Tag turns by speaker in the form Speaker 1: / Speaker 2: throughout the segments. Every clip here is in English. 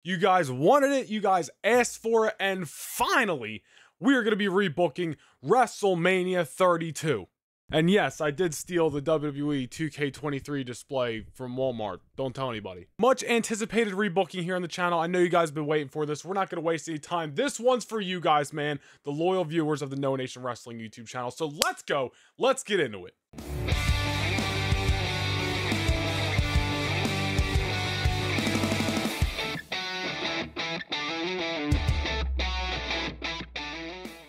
Speaker 1: You guys wanted it, you guys asked for it, and finally, we are going to be rebooking WrestleMania 32. And yes, I did steal the WWE 2K23 display from Walmart. Don't tell anybody. Much anticipated rebooking here on the channel. I know you guys have been waiting for this. We're not going to waste any time. This one's for you guys, man. The loyal viewers of the No Nation Wrestling YouTube channel. So let's go. Let's get into it.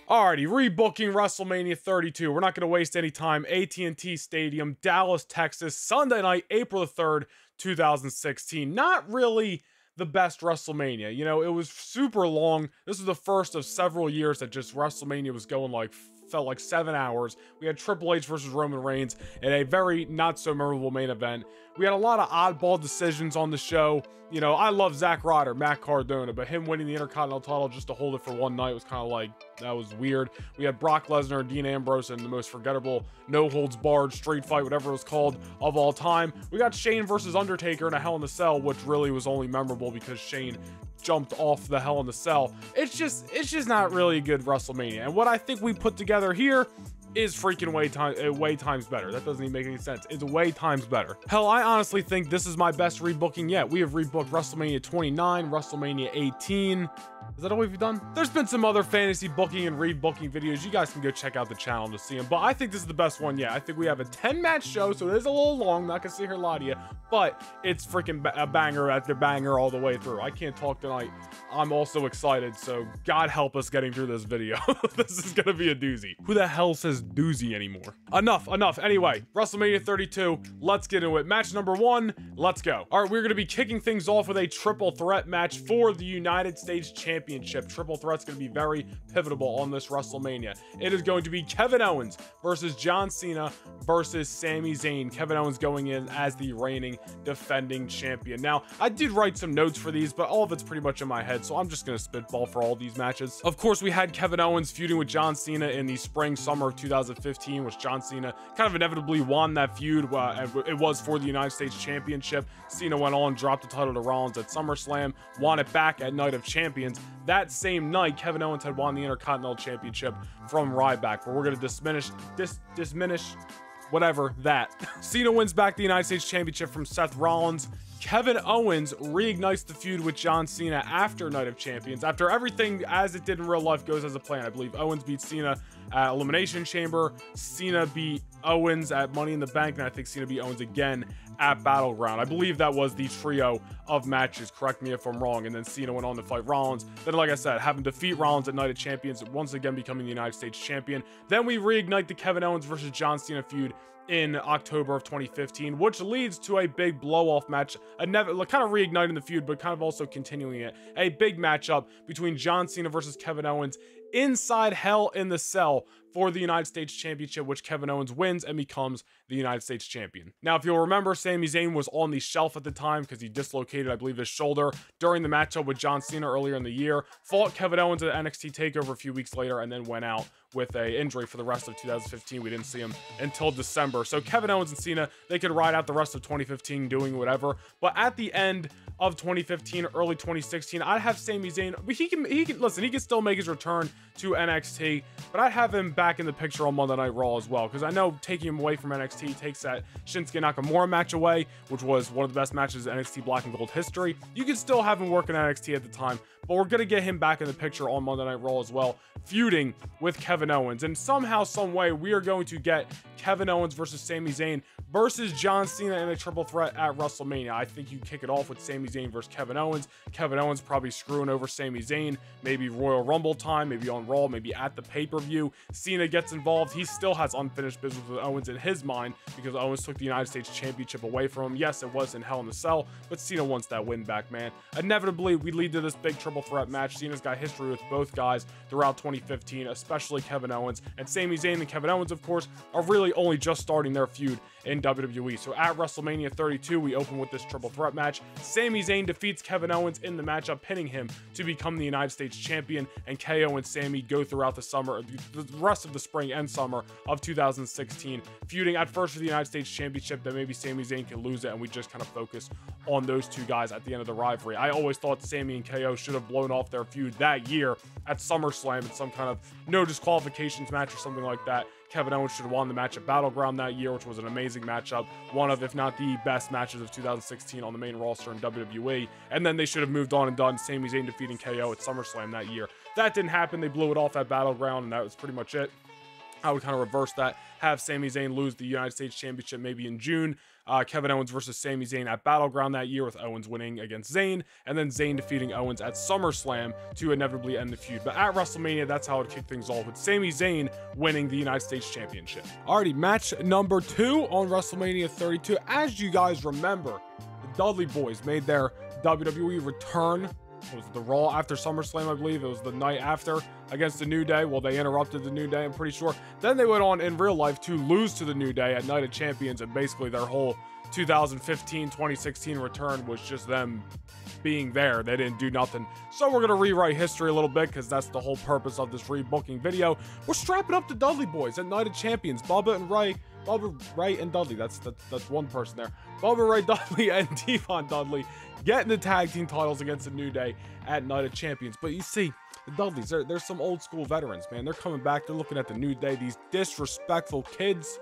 Speaker 1: Alrighty, rebooking WrestleMania 32. We're not going to waste any time. AT&T Stadium, Dallas, Texas, Sunday night, April 3rd, 2016. Not really the best WrestleMania. You know, it was super long. This was the first of several years that just WrestleMania was going like, felt like 7 hours. We had Triple H versus Roman Reigns in a very not so memorable main event. We had a lot of oddball decisions on the show. You know, I love Zack Ryder, Matt Cardona, but him winning the Intercontinental title just to hold it for one night was kind of like, that was weird. We had Brock Lesnar and Dean Ambrose in the most forgettable no-holds-barred street fight, whatever it was called, of all time. We got Shane versus Undertaker in a Hell in a Cell, which really was only memorable because Shane jumped off the Hell in the Cell. It's just not really a good WrestleMania. And what I think we put together here is freaking way times better. That doesn't even make any sense. It's way times better. Hell, I honestly think this is my best rebooking yet. We have rebooked WrestleMania 29, WrestleMania 18. Is that all we've done? There's been some other fantasy booking and rebooking videos. You guys can go check out the channel to see them. But I think this is the best one yet. I think we have a 10-match show, so it is a little long. Not gonna sit here and lie to you, but it's freaking a banger after banger all the way through. I can't talk tonight. I'm also excited, so God help us getting through this video. This is gonna be a doozy. Who the hell says doozy anymore? Enough. Anyway, WrestleMania 32, let's get into it. Match number 1, let's go. All right, we're gonna be kicking things off with a triple threat match for the United States Championship. Triple threat's gonna be very pivotal on this WrestleMania. It is going to be Kevin Owens versus John Cena versus Sami Zayn. Kevin Owens going in as the reigning defending champion. Now, I did write some notes for these, but all of it's pretty much in my head, so I'm just gonna spitball for all these matches. Of course, we had Kevin Owens feuding with John Cena in the spring-summer of 2015, which John Cena kind of inevitably won that feud. It was for the United States Championship. Cena went on, dropped the title to Rollins at SummerSlam, won it back at Night of Champions. That same night, Kevin Owens had won the Intercontinental Championship from Ryback, but we're gonna diminish whatever that. Cena wins back the United States Championship from Seth Rollins. Kevin Owens reignites the feud with John Cena after Night of Champions. After everything as it did in real life goes as a plan, I believe Owens beat Cena at Elimination Chamber, Cena beat Owens at Money in the Bank, and I think Cena beat Owens again at Battleground. I believe that was the trio of matches, correct me if I'm wrong, and then Cena went on to fight Rollins. Then, like I said, having defeat Rollins at Night of Champions, once again becoming the United States Champion. Then we reignite the Kevin Owens versus John Cena feud in October of 2015, which leads to a big blow-off match, kind of reigniting the feud, but kind of also continuing it. A big matchup between John Cena versus Kevin Owens inside Hell in the Cell for the United States Championship, which Kevin Owens wins and becomes the United States Champion. Now, if you'll remember, Sami Zayn was on the shelf at the time because he dislocated, I believe, his shoulder during the matchup with John Cena earlier in the year, fought Kevin Owens at NXT TakeOver a few weeks later, and then went out with an injury for the rest of 2015. We didn't see him until December. So Kevin Owens and Cena, they could ride out the rest of 2015 doing whatever. But at the end of 2015, early 2016, I'd have Sami Zayn. He can still make his return to NXT, but I'd have him back in the picture on Monday Night Raw as well, because I know taking him away from NXT takes that Shinsuke Nakamura match away, which was one of the best matches in NXT Black and Gold history. You could still have him work in NXT at the time, but we're gonna get him back in the picture on Monday Night Raw as well, feuding with Kevin Owens. And somehow, some way, we are going to get Kevin Owens versus Sami Zayn versus John Cena in a triple threat at WrestleMania. I think you kick it off with Sami Zayn versus Kevin Owens. Kevin Owens probably screwing over Sami Zayn, maybe Royal Rumble time, maybe on Raw, maybe at the pay-per-view. Cena gets involved. He still has unfinished business with Owens in his mind because Owens took the United States Championship away from him. Yes, it was in Hell in a Cell, but Cena wants that win back, man. Inevitably, we lead to this big triple threat match. Cena's got history with both guys throughout 2015, especially Kevin Owens. And Sami Zayn and Kevin Owens, of course, are really only just starting their feud in WWE. So at WrestleMania 32, we open with this triple threat match. Sami Zayn defeats Kevin Owens in the matchup, pinning him to become the United States Champion, and KO and Sami go throughout the summer, the rest of the spring and summer of 2016, feuding at first for the United States Championship. Then maybe Sami Zayn can lose it, and we just kind of focus on those two guys at the end of the rivalry. I always thought Sami and KO should have blown off their feud that year at SummerSlam in some kind of no disqualifications match or something like that. Kevin Owens should have won the match at Battleground that year, which was an amazing matchup. One of, if not the best matches of 2016 on the main roster in WWE. And then they should have moved on and done Sami Zayn defeating KO at SummerSlam that year. That didn't happen. They blew it off at Battleground, and that was pretty much it. I would kind of reverse that, have Sami Zayn lose the United States Championship maybe in June. Kevin Owens versus Sami Zayn at Battleground that year, with Owens winning against Zayn, and then Zayn defeating Owens at SummerSlam to inevitably end the feud. But at WrestleMania, that's how it kicked things off, with Sami Zayn winning the United States Championship. Alrighty, match number 2 on WrestleMania 32. As you guys remember, the Dudley Boys made their WWE return. It was the Raw after SummerSlam, I believe. It was the night after against the New Day. Well, they interrupted the New Day, I'm pretty sure. Then they went on in real life to lose to the New Day at Night of Champions, and basically their whole 2015-2016 return was just them being there. They didn't do nothing. So we're going to rewrite history a little bit, because that's the whole purpose of this rebooking video. We're strapping up the Dudley Boys at Night of Champions. Bubba Ray and Dudley. That's one person there. Bubba Ray Dudley and Devon Dudley getting the tag team titles against the New Day at Night of Champions. But you see, the Dudleys, they're some old school veterans, man. They're coming back. They're looking at the New Day. These disrespectful kids.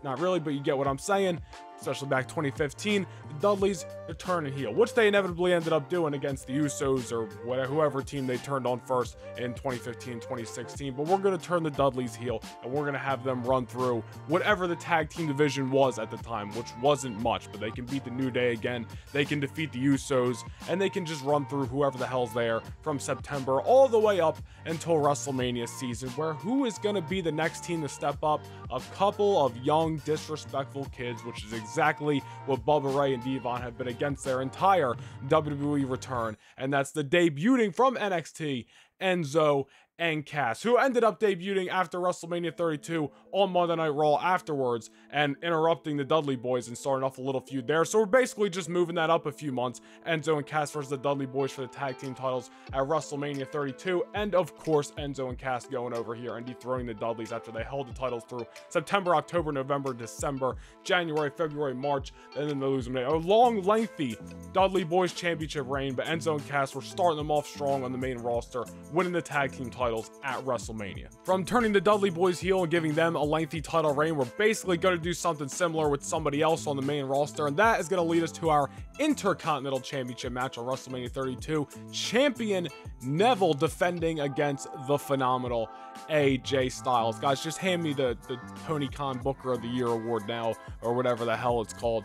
Speaker 1: Not really, but you get what I'm saying. Especially back 2015, the Dudleys, they're turning heel, which they inevitably ended up doing against the Usos or whatever, whoever team they turned on first in 2015, 2016. But we're going to turn the Dudleys heel, and we're going to have them run through whatever the tag team division was at the time, which wasn't much, but they can beat the New Day again. They can defeat the Usos, and they can just run through whoever the hell's there from September all the way up until WrestleMania season, where who is going to be the next team to step up? A couple of young, disrespectful kids, which is exactly what Bubba Ray and Devon have been against their entire WWE return, and that's the debuting from NXT, Enzo and Cass, who ended up debuting after WrestleMania 32 on Monday Night Raw afterwards, and interrupting the Dudley Boys and starting off a little feud there. So we're basically just moving that up a few months. Enzo and Cass versus the Dudley Boys for the tag team titles at WrestleMania 32, and of course Enzo and Cass going over here and dethroning the Dudleys after they held the titles through September, October, November, December, January, February, March, and then they lose them. A long, lengthy Dudley Boys championship reign, but Enzo and Cass were starting them off strong on the main roster, winning the tag team titles at WrestleMania. From turning the Dudley Boys heel and giving them a lengthy title reign, we're basically going to do something similar with somebody else on the main roster, and that is going to lead us to our Intercontinental Championship match on WrestleMania 32. Champion Neville defending against the phenomenal AJ Styles. Guys, just hand me the Tony Khan Booker of the Year award now, or whatever the hell it's called.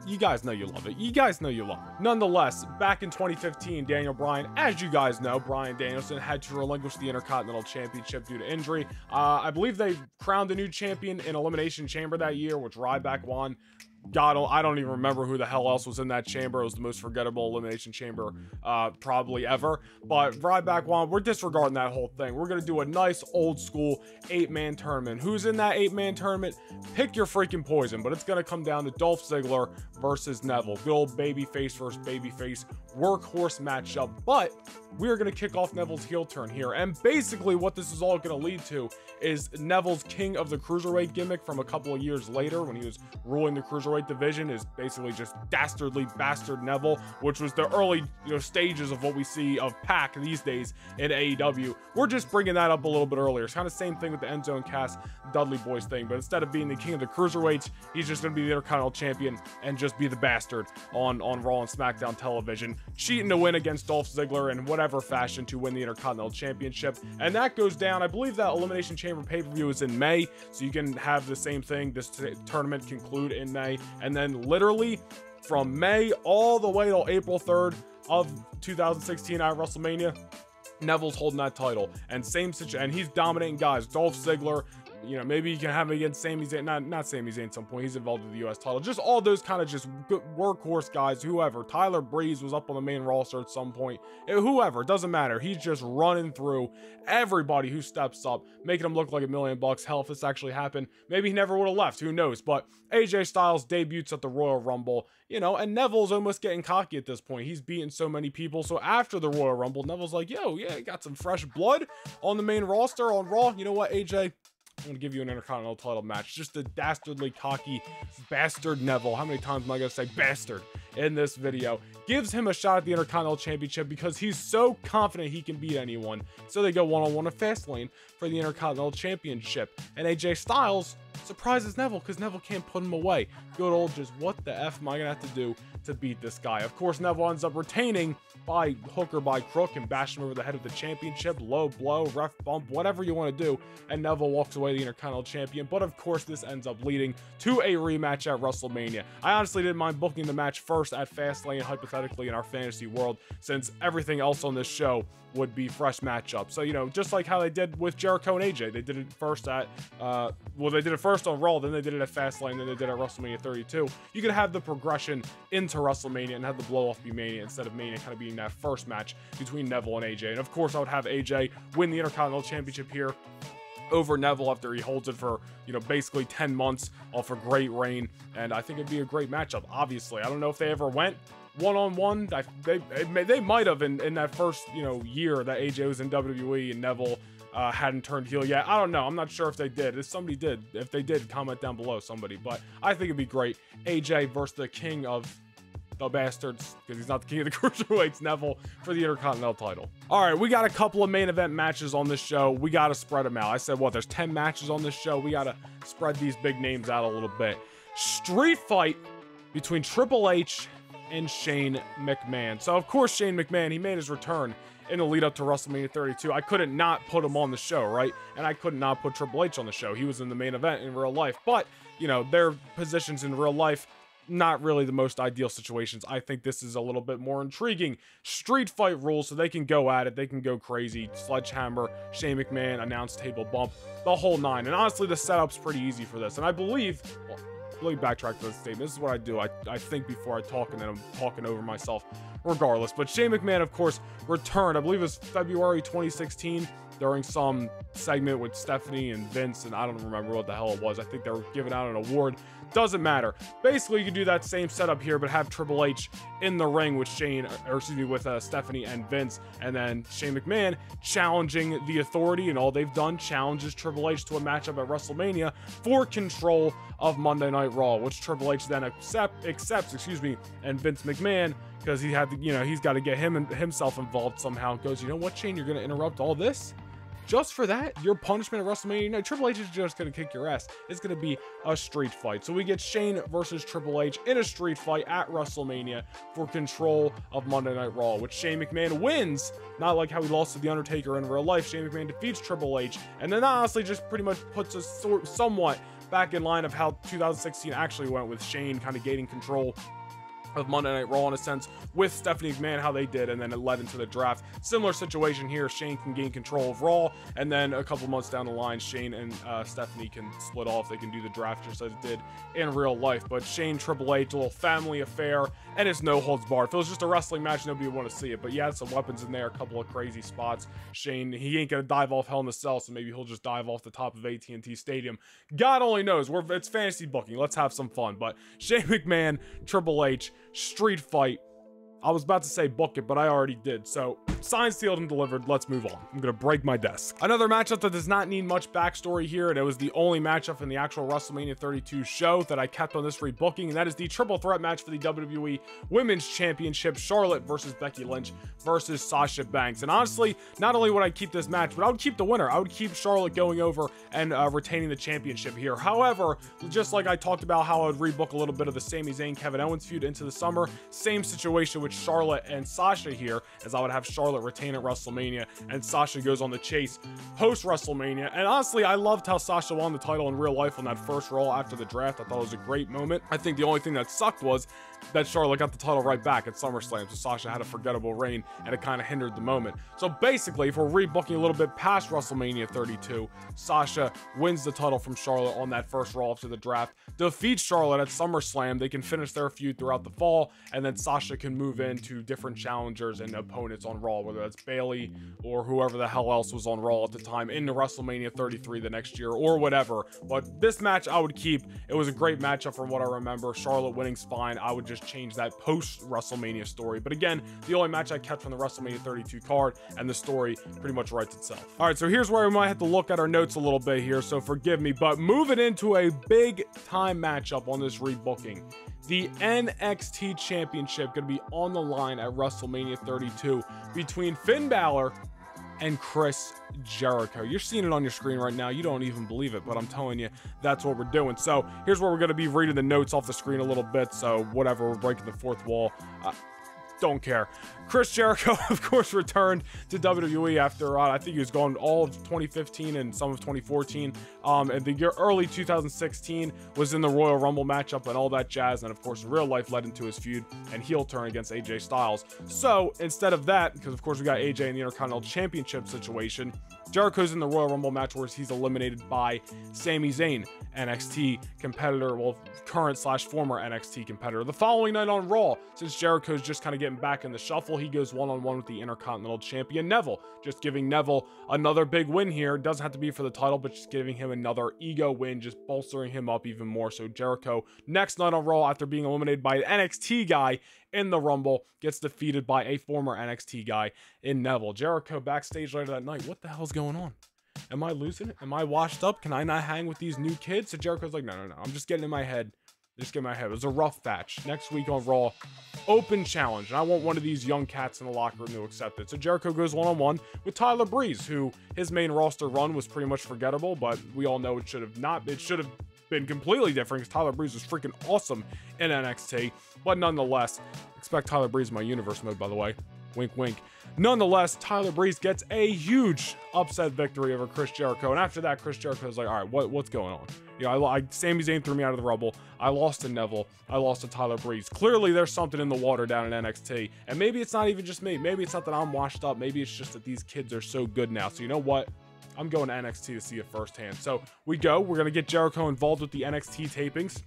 Speaker 1: You guys know you love it. You guys know you love it. Nonetheless, back in 2015, Daniel Bryan, as you guys know, Bryan Danielson had to relinquish the Intercontinental Championship due to injury. I believe they crowned a new champion in Elimination Chamber that year, which Ryback won. God, I don't even remember who the hell else was in that chamber. It was the most forgettable Elimination Chamber probably ever. But Ryback won. We're disregarding that whole thing. We're going to do a nice old school 8-man tournament. Who's in that 8-man tournament? Pick your freaking poison. But it's going to come down to Dolph Ziggler versus Neville. Good old babyface versus babyface workhorse matchup. But we're going to kick off Neville's heel turn here. And basically what this is all going to lead to is Neville's King of the Cruiserweight gimmick from a couple of years later when he was ruling the Cruiserweight division, is basically just dastardly bastard Neville, which was the early stages of what we see of Pac these days in AEW. We're just bringing that up a little bit earlier. It's kind of the same thing with the Enzo and Cass Dudley Boys thing, but instead of being the King of the Cruiserweights, he's just going to be the Intercontinental Champion and just be the bastard on Raw and SmackDown television, cheating to win against Dolph Ziggler in whatever fashion to win the Intercontinental Championship. And that goes down, I believe that Elimination Chamber pay-per-view is in May, so you can have the same thing, this tournament conclude in May, and then literally from May all the way till April 3rd of 2016 at WrestleMania, Neville's holding that title. And same situation, and he's dominating guys. Dolph Ziggler, You know, maybe you can have him against Sami Zayn, not Sami Zayn at some point. He's involved with the U.S. title. Just all those kind of just good workhorse guys, whoever. Tyler Breeze was up on the main roster at some point. Whoever, it doesn't matter. He's just running through everybody who steps up, making him look like $1 million. Hell, if this actually happened, maybe he never would have left. Who knows? But AJ Styles debuts at the Royal Rumble, you know, and Neville's almost getting cocky at this point. He's beaten so many people. So after the Royal Rumble, Neville's like, yo, yeah, got some fresh blood on the main roster on Raw. You know what, AJ? I'm going to give you an Intercontinental title match. Just a dastardly, cocky, bastard Neville. How many times am I going to say bastard in this video? Gives him a shot at the Intercontinental Championship because he's so confident he can beat anyone. So they go one-on-one at Fastlane for the Intercontinental Championship. And AJ Styles surprises Neville because Neville can't put him away. Good old just, what the F am I going to have to do to beat this guy? Of course, Neville ends up retaining by hook or by crook and bashing him over the head of the championship. Low blow, ref bump, whatever you want to do. And Neville walks away the Intercontinental Champion. But of course, this ends up leading to a rematch at WrestleMania. I honestly didn't mind booking the match first at Fastlane, hypothetically, in our fantasy world, since everything else on this show would be fresh matchups. So, you know, just like how they did with Jericho and AJ. They did it first at, well, they did it first on Raw, then they did it at Fastlane, then they did it at WrestleMania 32. You could have the progression into WrestleMania and have the blow-off be Mania instead of Mania kind of being that first match between Neville and AJ. And of course, I would have AJ win the Intercontinental Championship here over Neville after he holds it for, you know, basically 10 months off a great reign. And I think it'd be a great matchup, obviously. I don't know if they ever went one-on-one. They might have in that first, you know, year that AJ was in WWE and Neville hadn't turned heel yet. I don't know. I'm not sure if they did. If somebody did, if they did, comment down below, somebody. But I think it'd be great. AJ versus the king of the bastards, because he's not the king of the cruiserweights, Neville, for the Intercontinental title. All right, we got a couple of main event matches on this show. We got to spread them out. I said, what, there's 10 matches on this show. We got to spread these big names out a little bit. Street fight between Triple H and Shane McMahon. So, of course, Shane McMahon, he made his return in the lead up to WrestleMania 32. I couldn't not put him on the show, right? And I could not put Triple H on the show. He was in the main event in real life. But, you know, their positions in real life, not really the most ideal situations. I think this is a little bit more intriguing. Street fight rules, so they can go at it. They can go crazy. Sledgehammer, Shane McMahon, announce table bump, the whole nine. And honestly, the setup's pretty easy for this. And I believe, well, really backtrack to this statement. This is what I do. I think before I talk, and then I'm talking over myself regardless. But Shane McMahon, of course, returned. I believe it was February 2016 during some segment with Stephanie and Vince, and I don't remember what the hell it was. I think they were giving out an award. Doesn't matter. Basically, you can do that same setup here, but have Triple H in the ring with Shane, or excuse me, with Stephanie and Vince, and then Shane McMahon challenging the Authority, and all they've done challenges Triple H to a matchup at WrestleMania for control of Monday Night Raw, which Triple H then accepts, excuse me, and Vince McMahon, because he had to, you know, he's got to get himself involved somehow. Goes, you know what, Shane, you're going to interrupt all this? Just for that, your punishment at WrestleMania, no, Triple H is just going to kick your ass. It's going to be a street fight. So we get Shane versus Triple H in a street fight at WrestleMania for control of Monday Night Raw, which Shane McMahon wins. Not like how he lost to The Undertaker in real life. Shane McMahon defeats Triple H, and then honestly just pretty much puts us somewhat back in line of how 2016 actually went, with Shane kind of gaining control of Monday Night Raw in a sense with Stephanie McMahon, how they did, and then it led into the draft. Similar situation here. Shane can gain control of Raw, and then a couple months down the line, Shane and Stephanie can split off. They can do the draft just as it did in real life. But Shane, Triple H, a little family affair, and it's no holds barred. If it was just a wrestling match, nobody would want to see it, but you had some weapons in there, a couple of crazy spots. Shane, he ain't gonna dive off Hell in a Cell, so maybe he'll just dive off the top of AT&T Stadium. God only knows. It's fantasy booking. Let's have some fun. But Shane McMahon, Triple H, street fight. I was about to say book it, but I already did. So, signed, sealed, and delivered. Let's move on. I'm going to break my desk. Another matchup that does not need much backstory here, and it was the only matchup in the actual WrestleMania 32 show that I kept on this rebooking, and that is the triple threat match for the WWE Women's Championship, Charlotte versus Becky Lynch versus Sasha Banks. And honestly, not only would I keep this match, but I would keep the winner. I would keep Charlotte going over and retaining the championship here. However, just like I talked about how I would rebook a little bit of the Sami Zayn Kevin Owens feud into the summer, same situation with Charlotte and Sasha here, as I would have Charlotte Charlotte retain at WrestleMania, and Sasha goes on the chase post-WrestleMania. And honestly, I loved how Sasha won the title in real life on that first Raw after the draft. I thought it was a great moment. I think the only thing that sucked was that Charlotte got the title right back at SummerSlam, so Sasha had a forgettable reign, and it kind of hindered the moment. So basically, if we're rebooking a little bit past WrestleMania 32, Sasha wins the title from Charlotte on that first Raw after the draft, defeats Charlotte at SummerSlam. They can finish their feud throughout the fall, and then Sasha can move into different challengers and opponents on Raw, whether that's Bayley or whoever the hell else was on Raw at the time, into WrestleMania 33 the next year or whatever. But this match I would keep. It was a great matchup from what I remember. Charlotte winning's fine. I would just change that post-WrestleMania story. But again, the only match I kept from the WrestleMania 32 card, and the story pretty much writes itself. All right, so here's where we might have to look at our notes a little bit here, so forgive me. But moving into a big-time matchup on this rebooking. The NXT Championship going to be on the line at WrestleMania 32 between Finn Balor and Chris Jericho. You're seeing it on your screen right now. You don't even believe it, but I'm telling you, that's what we're doing. So here's where we're going to be reading the notes off the screen a little bit. So whatever, we're breaking the fourth wall. Don't care. Chris Jericho, of course, returned to WWE after, I think he was gone all of 2015 and some of 2014. And the year early 2016 was in the Royal Rumble matchup and all that jazz. And of course, real life led into his feud and heel turn against AJ Styles. So instead of that, because of course we got AJ in the Intercontinental Championship situation, Jericho's in the Royal Rumble match where he's eliminated by Sami Zayn, NXT competitor, well, current / former NXT competitor. The following night on Raw, since Jericho's just kind of getting back in the shuffle, he goes one-on-one with the Intercontinental Champion Neville, just giving Neville another big win here. Doesn't have to be for the title, but just giving him another ego win, just bolstering him up even more. So Jericho, next night on Raw, after being eliminated by an NXT guy in the Rumble, gets defeated by a former NXT guy in Neville. Jericho backstage later that night, what the hell's going on? Am I losing it? Am I washed up? Can I not hang with these new kids? So Jericho's like, no, I'm just getting in my head. It was a rough patch. Next week on Raw, open challenge. And I want one of these young cats in the locker room to accept it. So Jericho goes one-on-one with Tyler Breeze, who his main roster run was pretty much forgettable, but we all know it should have been completely different because Tyler Breeze was freaking awesome in NXT. But nonetheless, expect Tyler Breeze in my universe mode, by the way. Wink, wink. Nonetheless, Tyler Breeze gets a huge upset victory over Chris Jericho. And after that, Chris Jericho's like, all right, what's going on? You know, Sami Zayn threw me out of the Rumble. I lost to Neville. I lost to Tyler Breeze. Clearly, there's something in the water down in NXT. And maybe it's not even just me. Maybe it's not that I'm washed up. Maybe it's just that these kids are so good now. So you know what? I'm going to NXT to see it firsthand. So we're going to get Jericho involved with the NXT tapings.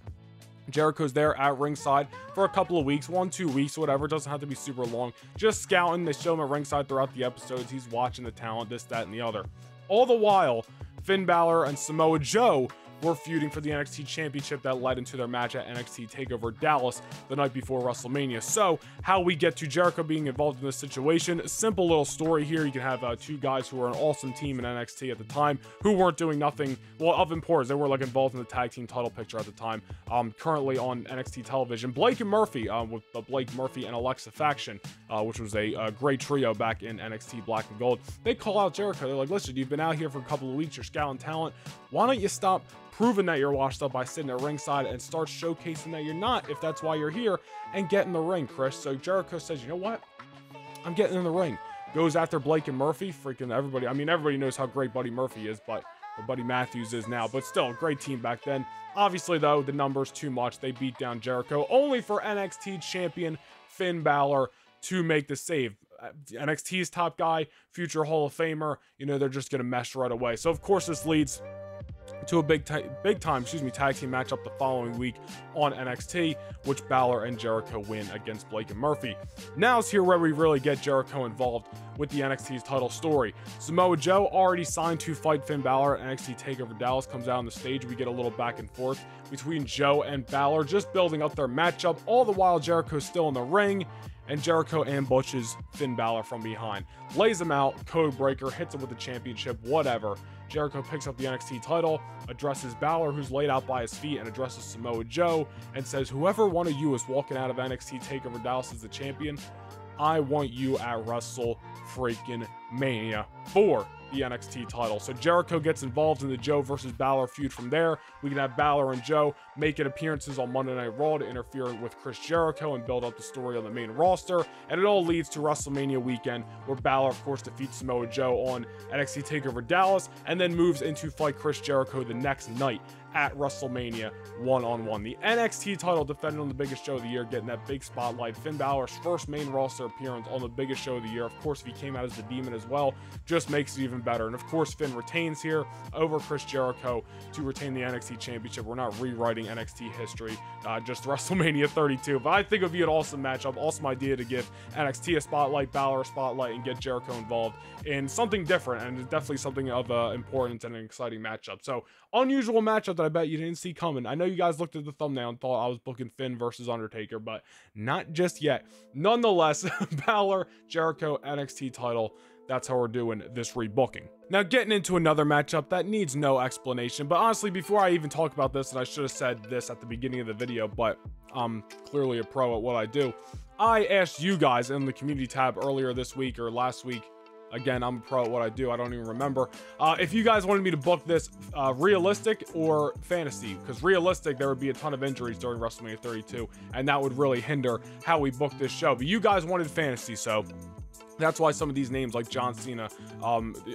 Speaker 1: Jericho's there at ringside for a couple of weeks, 1-2 weeks, whatever. It doesn't have to be super long. Just scouting. They show him at ringside throughout the episodes. He's watching the talent, this, that, and the other. All the while, Finn Balor and Samoa Joe were feuding for the NXT Championship that led into their match at NXT TakeOver Dallas the night before WrestleMania. So, how we get to Jericho being involved in this situation, simple little story here. You can have two guys who were an awesome team in NXT at the time who weren't doing nothing, well, of importance. They were like involved in the tag team title picture at the time. Currently on NXT television, Blake and Murphy, with the Blake Murphy and Alexa faction, which was a great trio back in NXT Black and Gold. They call out Jericho. They're like, listen, you've been out here for a couple of weeks, you're scouting talent. Why don't you stop proving that you're washed up by sitting at ringside and start showcasing that you're not, if that's why you're here, and get in the ring, Chris? So Jericho says, you know what? I'm getting in the ring. Goes after Blake and Murphy. Freaking everybody. I mean, everybody knows how great Buddy Murphy is, or Buddy Matthews is now, but still, great team back then. Obviously, though, the numbers too much. They beat down Jericho, only for NXT champion Finn Balor to make the save. NXT's top guy, future Hall of Famer, you know, they're just going to mesh right away. So, of course, this leads to a big time tag team matchup the following week on NXT, which Balor and Jericho win against Blake and Murphy. Now's here where we really get Jericho involved with the NXT's title story. Samoa Joe, already signed to fight Finn Balor at NXT TakeOver Dallas, comes out on the stage. We get a little back and forth between Joe and Balor, just building up their matchup, all the while Jericho's still in the ring, and Jericho ambushes Finn Balor from behind. Lays him out, code breaker, hits him with the championship, whatever. Jericho picks up the NXT title, addresses Balor, who's laid out by his feet, and addresses Samoa Joe, and says, whoever one of you is walking out of NXT TakeOver Dallas as the champion, I want you at WrestleMania 4. the NXT title. So Jericho gets involved in the Joe versus Balor feud from there. We can have Balor and Joe making appearances on Monday Night Raw to interfere with Chris Jericho and build up the story on the main roster. And it all leads to WrestleMania weekend, where Balor, of course, defeats Samoa Joe on NXT TakeOver Dallas, and then moves in to fight Chris Jericho the next night at WrestleMania one-on-one. The NXT title defended on the biggest show of the year, getting that big spotlight. Finn Balor's first main roster appearance on the biggest show of the year. Of course, if he came out as the Demon as well, just makes it even better. And of course, Finn retains here over Chris Jericho to retain the NXT Championship. We're not rewriting NXT history, just WrestleMania 32. But I think it would be an awesome matchup, awesome idea to give NXT a spotlight, Balor a spotlight, and get Jericho involved in something different, and it's definitely something of importance and an exciting matchup. So, unusual matchup that I bet you didn't see coming. I know you guys looked at the thumbnail and thought I was booking Finn versus Undertaker, but not just yet. Nonetheless, Balor, Jericho, NXT title. That's how we're doing this rebooking. Now, getting into another matchup that needs no explanation, but honestly, before I even talk about this, and I should have said this at the beginning of the video, but I'm clearly a pro at what I do. I asked you guys in the community tab earlier this week or last week. Again, I'm a pro at what I do. I don't even remember. If you guys wanted me to book this realistic or fantasy, because realistic, there would be a ton of injuries during WrestleMania 32, and that would really hinder how we book this show. But you guys wanted fantasy, so that's why some of these names like John Cena,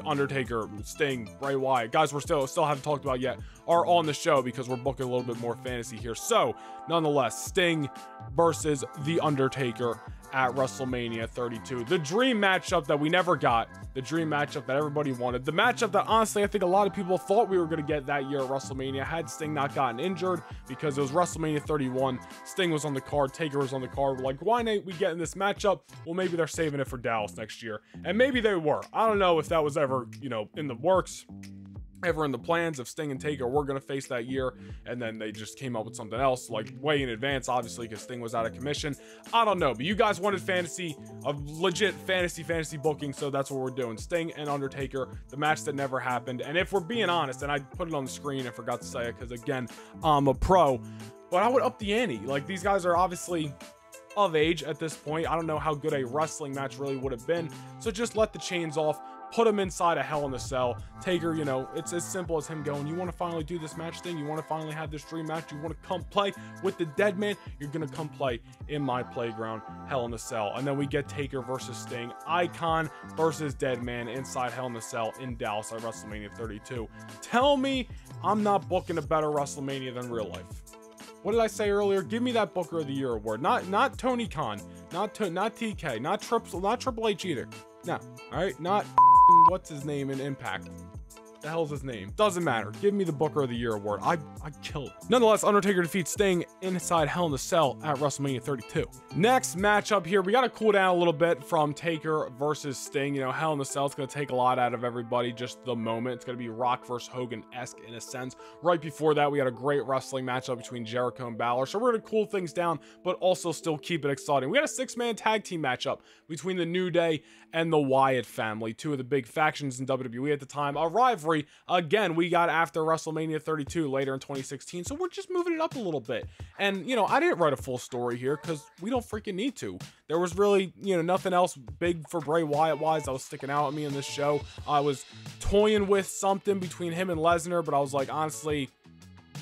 Speaker 1: Undertaker, Sting, Bray Wyatt, guys we're still haven't talked about yet, are on the show because we're booking a little bit more fantasy here. So, nonetheless, Sting versus The Undertaker at WrestleMania 32. The dream matchup that we never got, the dream matchup that everybody wanted, the matchup that honestly I think a lot of people thought we were going to get that year at WrestleMania had Sting not gotten injured, because it was WrestleMania 31, Sting was on the card, Taker was on the card. We're like, why ain't we getting this matchup? Well, maybe they're saving it for Dallas next year, and maybe they were. I don't know if that was ever, in the works, ever in the plans of Sting and Taker were going to face that year, and then they just came up with something else, like way in advance, obviously, because Sting was out of commission. I don't know, but you guys wanted fantasy, a legit fantasy booking, so that's what we're doing. Sting and Undertaker, the match that never happened. And if we're being honest, and I put it on the screen and forgot to say it, because again, I'm a pro, but I would up the ante. Like, these guys are obviously of age at this point. I don't know how good a wrestling match really would have been, so just let the chains off, put him inside a Hell in a Cell. Taker, it's as simple as him going, you want to finally do this match thing? You want to finally have this dream match? You want to come play with the dead man? You're going to come play in my playground, Hell in a Cell. And then we get Taker versus Sting, Icon versus Dead Man inside Hell in a Cell in Dallas at WrestleMania 32. Tell me I'm not booking a better WrestleMania than real life. What did I say earlier? Give me that Booker of the Year award. Not Tony Khan, not TK, not Triple H either. No, all right, not what's his name in Impact. The hell's his name? Doesn't matter. Give me the Booker of the Year award. I killed. Nonetheless, Undertaker defeats Sting inside Hell in a Cell at WrestleMania 32. Next matchup here, we got to cool down a little bit from Taker versus Sting. Hell in a Cell is going to take a lot out of everybody, just the moment. It's going to be Rock versus Hogan-esque in a sense. Right before that, we had a great wrestling matchup between Jericho and Balor. So we're going to cool things down, but also still keep it exciting. We got a 6-man tag team matchup between the New Day and the Wyatt family, two of the big factions in WWE at the time. A rivalry, again, we got after WrestleMania 32 later in 2016, so we're just moving it up a little bit. And, I didn't write a full story here because we don't freaking need to. There was really, nothing else big for Bray Wyatt-wise that was sticking out at me in this show. I was toying with something between him and Lesnar, but I was like, honestly,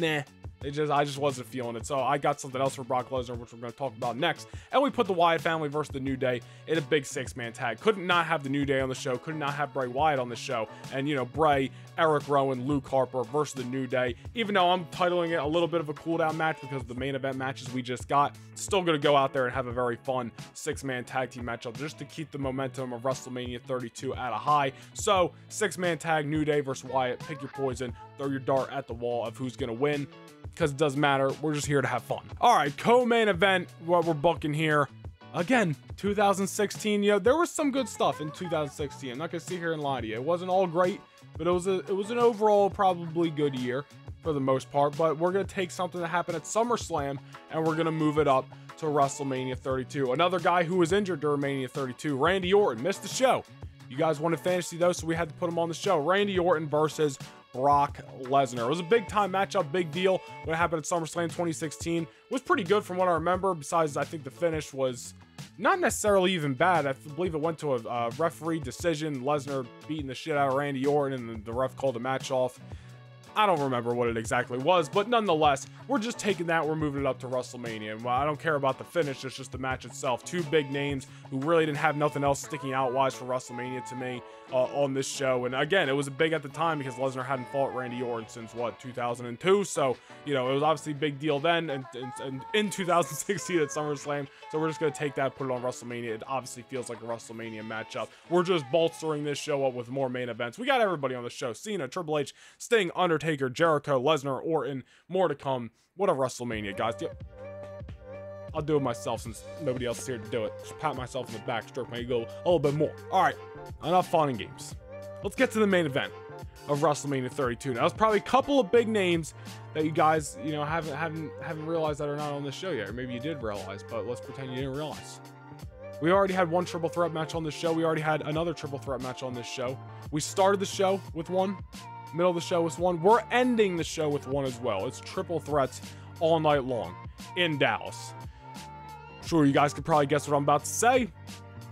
Speaker 1: nah. I just wasn't feeling it. So I got something else for Brock Lesnar, which we're going to talk about next. And we put the Wyatt family versus the New Day in a big 6-man tag. Couldn't not have the New Day on the show. Could not have Bray Wyatt on the show. And, Bray, Eric Rowan, Luke Harper versus the New Day. Even though I'm titling it a little bit of a cool-down match because of the main event matches we just got, still going to go out there and have a very fun 6-man tag team matchup just to keep the momentum of WrestleMania 32 at a high. So, 6-man tag, New Day versus Wyatt. Pick your poison. Throw your dart at the wall of who's going to win, because it doesn't matter. We're just here to have fun. All right, co-main event, what we're booking here. Again, 2016, there was some good stuff in 2016. I'm not gonna sit here and lie to you. It wasn't all great, but it was an overall probably good year for the most part. But we're gonna take something that happened at SummerSlam and we're gonna move it up to WrestleMania 32. Another guy who was injured during Mania 32, Randy Orton, missed the show. You guys wanted fantasy though, so we had to put him on the show. Randy Orton versus Brock Lesnar. It was a big time matchup, big deal. When it happened at SummerSlam 2016, it was pretty good from what I remember. Besides, I think the finish was not necessarily even bad. I believe it went to a referee decision. Lesnar beating the shit out of Randy Orton, and the ref called the match off. I don't remember what it exactly was, but nonetheless, we're just taking that, we're moving it up to WrestleMania. And I don't care about the finish, it's just the match itself. Two big names who really didn't have nothing else sticking out wise for WrestleMania to me on this show. And again, it was big at the time because Lesnar hadn't fought Randy Orton since, what, 2002? So, you know, it was obviously a big deal then, and in 2016 at SummerSlam. So we're just going to take that, put it on WrestleMania. It obviously feels like a WrestleMania matchup. We're just bolstering this show up with more main events. We got everybody on the show. Cena, Triple H, Sting, Undertaker, Jericho, Lesnar, Orton. More to come. What a WrestleMania, guys. Yep. I'll do it myself since nobody else is here to do it. Just pat myself in the back, stroke my ego a little bit more. All right, enough fun and games. Let's get to the main event of WrestleMania 32. Now, there's probably a couple of big names that you guys, you know, haven't realized that are not on the show yet, or maybe you did realize, but let's pretend you didn't realize. We already had one triple threat match on this show. We already had another triple threat match on this show. We started the show with one. Middle of the show was one. We're ending the show with one as well. It's triple threats all night long in Dallas. Sure, you guys could probably guess what I'm about to say.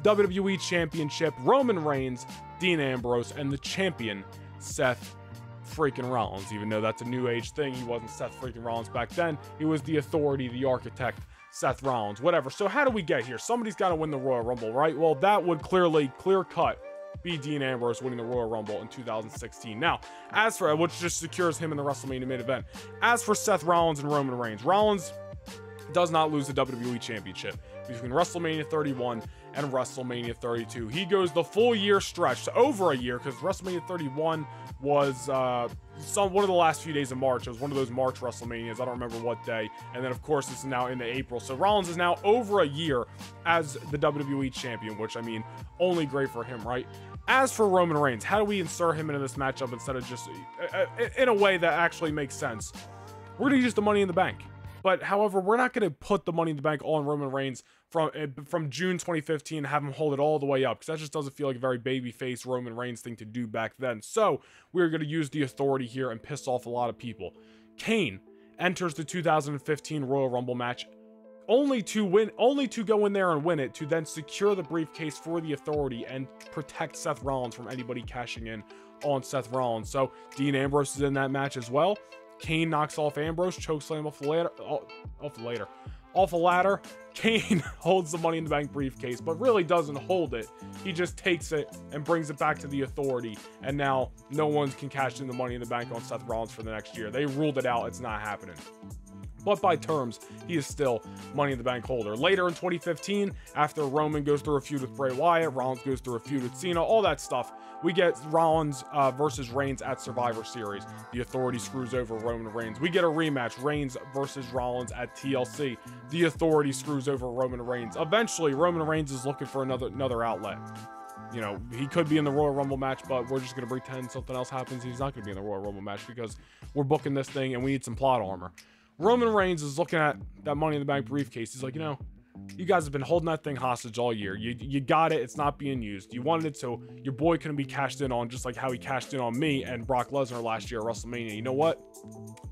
Speaker 1: WWE Championship, Roman Reigns, Dean Ambrose, and the champion, Seth freaking Rollins. Even though that's a new age thing, he wasn't Seth freaking Rollins back then. He was the authority, the architect, Seth Rollins, whatever. So how do we get here? Somebody's got to win the Royal Rumble, right? Well, that would clearly, clear cut, be Dean Ambrose winning the Royal Rumble in 2016. Now, as for, which just secures him in the WrestleMania main event. As for Seth Rollins and Roman Reigns, Rollins does not lose the WWE Championship between WrestleMania 31 and WrestleMania 32. He goes the full year stretch, so over a year, because WrestleMania 31 was one of the last few days of March. It was one of those March WrestleManias. I don't remember what day. And then, of course, it's now into April. So Rollins is now over a year as the WWE Champion, which, I mean, only great for him, right? As for Roman Reigns, how do we insert him into this matchup instead of just in a way that actually makes sense? We're going to use the Money in the Bank. But, however, we're not going to put the Money in the Bank on Roman Reigns from June 2015 and have him hold it all the way up, because that just doesn't feel like a very babyface Roman Reigns thing to do back then. So, we're going to use the authority here and piss off a lot of people. Kane enters the 2015 Royal Rumble match only to go in there and win it, to then secure the briefcase for the authority and protect Seth Rollins from anybody cashing in on Seth Rollins. So, Dean Ambrose is in that match as well. Kane knocks off Ambrose, chokeslam off a ladder. Kane holds the Money in the Bank briefcase, but really doesn't hold it. He just takes it and brings it back to the authority, and now no one can cash in the Money in the Bank on Seth Rollins for the next year. They ruled it out. It's not happening. But by terms, he is still Money in the Bank holder. Later in 2015, after Roman goes through a feud with Bray Wyatt, Rollins goes through a feud with Cena, all that stuff, we get Rollins versus Reigns at Survivor Series. The authority screws over Roman Reigns. We get a rematch, Reigns versus Rollins at TLC. The authority screws over Roman Reigns. Eventually, Roman Reigns is looking for another outlet. You know, he could be in the Royal Rumble match, but we're just going to pretend something else happens. He's not going to be in the Royal Rumble match because we're booking this thing and we need some plot armor. Roman Reigns is looking at that Money in the Bank briefcase. He's like, you know, you guys have been holding that thing hostage all year. You got it. It's not being used. You wanted it so your boy couldn't be cashed in on, just like how he cashed in on me and Brock Lesnar last year at WrestleMania. You know what?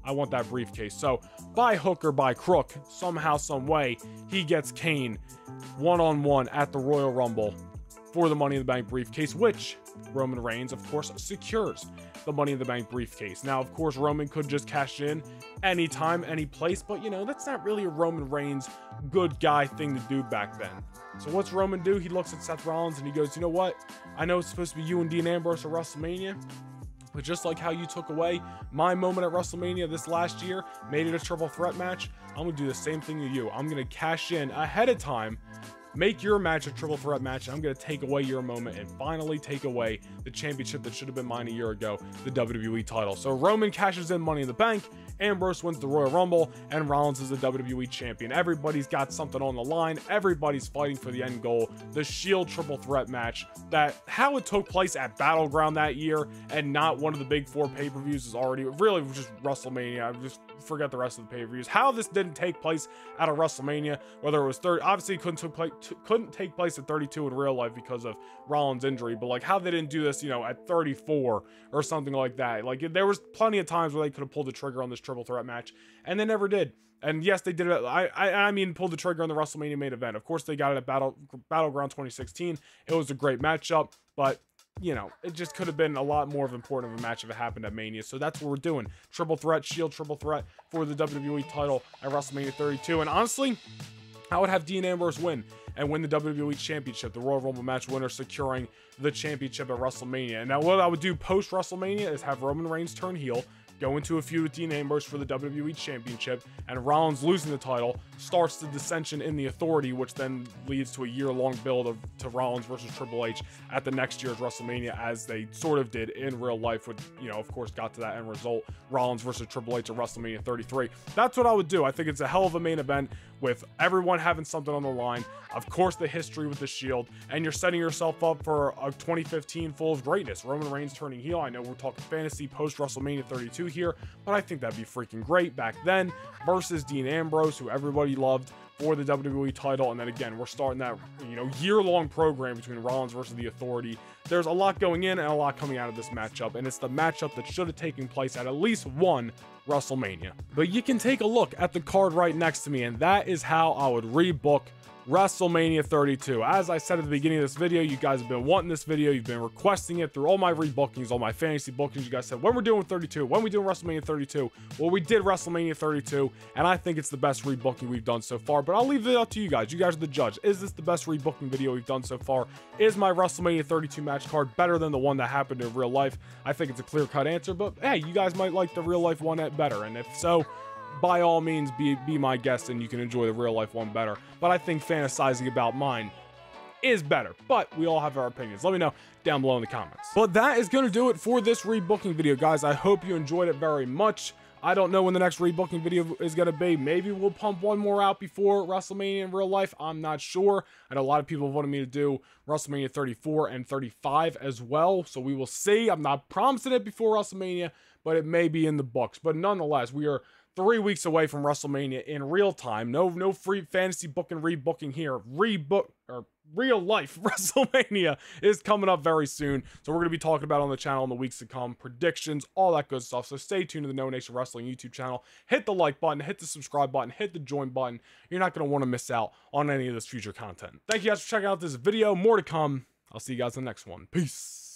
Speaker 1: I want that briefcase. So by hook or by crook, somehow, some way, he gets Kane one-on-one at the Royal Rumble for the Money in the Bank briefcase, which Roman Reigns, of course, secures the Money in the Bank briefcase. Now, of course, Roman could just cash in anytime, any place, but, you know, that's not really a Roman Reigns good guy thing to do back then. So what's Roman do? He looks at Seth Rollins and he goes, you know what? I know it's supposed to be you and Dean Ambrose at WrestleMania, but just like how you took away my moment at WrestleMania this last year, made it a triple threat match, I'm going to do the same thing to you. I'm going to cash in ahead of time, make your match a triple threat match, and I'm going to take away your moment and finally take away the championship that should have been mine a year ago, the WWE title. So Roman cashes in Money in the Bank, Ambrose wins the Royal Rumble, and Rollins is the WWE Champion. Everybody's got something on the line. Everybody's fighting for the end goal, the Shield triple threat match. That how it took place at Battleground that year and not one of the big four pay-per-views is already really just WrestleMania. I just forget the rest of the pay-per-views. How this didn't take place at a WrestleMania, whether it was obviously it couldn't couldn't take place at 32 in real life because of Rollins' injury, but like how they didn't do this, you know, at 34 or something like that. Like there was plenty of times where they could have pulled the trigger on this triple threat match, and they never did. And yes, they did it. I mean, pulled the trigger on the WrestleMania main event. Of course, they got it at Battleground 2016. It was a great matchup, but you know, it just could have been a lot more important of a match if it happened at Mania. So that's what we're doing. Triple threat, Shield triple threat for the WWE title at WrestleMania 32. And honestly, I would have Dean Ambrose win and win the WWE Championship, the Royal Rumble match winner securing the championship at WrestleMania. And now what I would do post WrestleMania is have Roman Reigns turn heel, go into a feud with Dean Ambrose for the WWE Championship, and Rollins losing the title starts the dissension in the Authority, which then leads to a year-long build to Rollins versus Triple H at the next year's WrestleMania, as they sort of did in real life, which, you know, of course, got to that end result, Rollins versus Triple H at WrestleMania 33. That's what I would do. I think it's a hell of a main event with everyone having something on the line. Of course, the history with the Shield, and you're setting yourself up for a 2015 full of greatness. Roman Reigns turning heel. I know we're talking fantasy post WrestleMania 32 here, but I think that'd be freaking great back then, versus Dean Ambrose, who everybody loved, for the WWE title. And then again, we're starting that, you know, year-long program between Rollins versus the Authority. There's a lot going in and a lot coming out of this matchup, and it's the matchup that should have taken place at least one WrestleMania. But you can take a look at the card right next to me, and that is how I would rebook WrestleMania 32. As I said at the beginning of this video, you guys have been wanting this video. You've been requesting it through all my rebookings, all my fantasy bookings. You guys said, when we're doing 32, when we doing WrestleMania 32? Well, we did WrestleMania 32, and I think it's the best rebooking we've done so far, but I'll leave it up to you guys. You guys are the judge. Is this the best rebooking video we've done so far? Is my WrestleMania 32 match card better than the one that happened in real life? I think it's a clear-cut answer, but hey, you guys might like the real life one better, and if so, by all means, be my guest and you can enjoy the real life one better. But I think fantasizing about mine is better, but we all have our opinions. Let me know down below in the comments. But that is going to do it for this rebooking video, guys. I hope you enjoyed it very much. I don't know when the next rebooking video is going to be. Maybe we'll pump one more out before WrestleMania in real life. I'm not sure. I know a lot of people wanted me to do WrestleMania 34 and 35 as well, so we will see. I'm not promising it before WrestleMania, but it may be in the books. But nonetheless, we are 3 weeks away from WrestleMania in real time. No free fantasy booking, rebooking here. Real life WrestleMania is coming up very soon. So we're going to be talking about it on the channel in the weeks to come. Predictions, all that good stuff. So stay tuned to the No Nation Wrestling YouTube channel. Hit the like button, hit the subscribe button, hit the join button. You're not going to want to miss out on any of this future content. Thank you guys for checking out this video. More to come. I'll see you guys in the next one. Peace.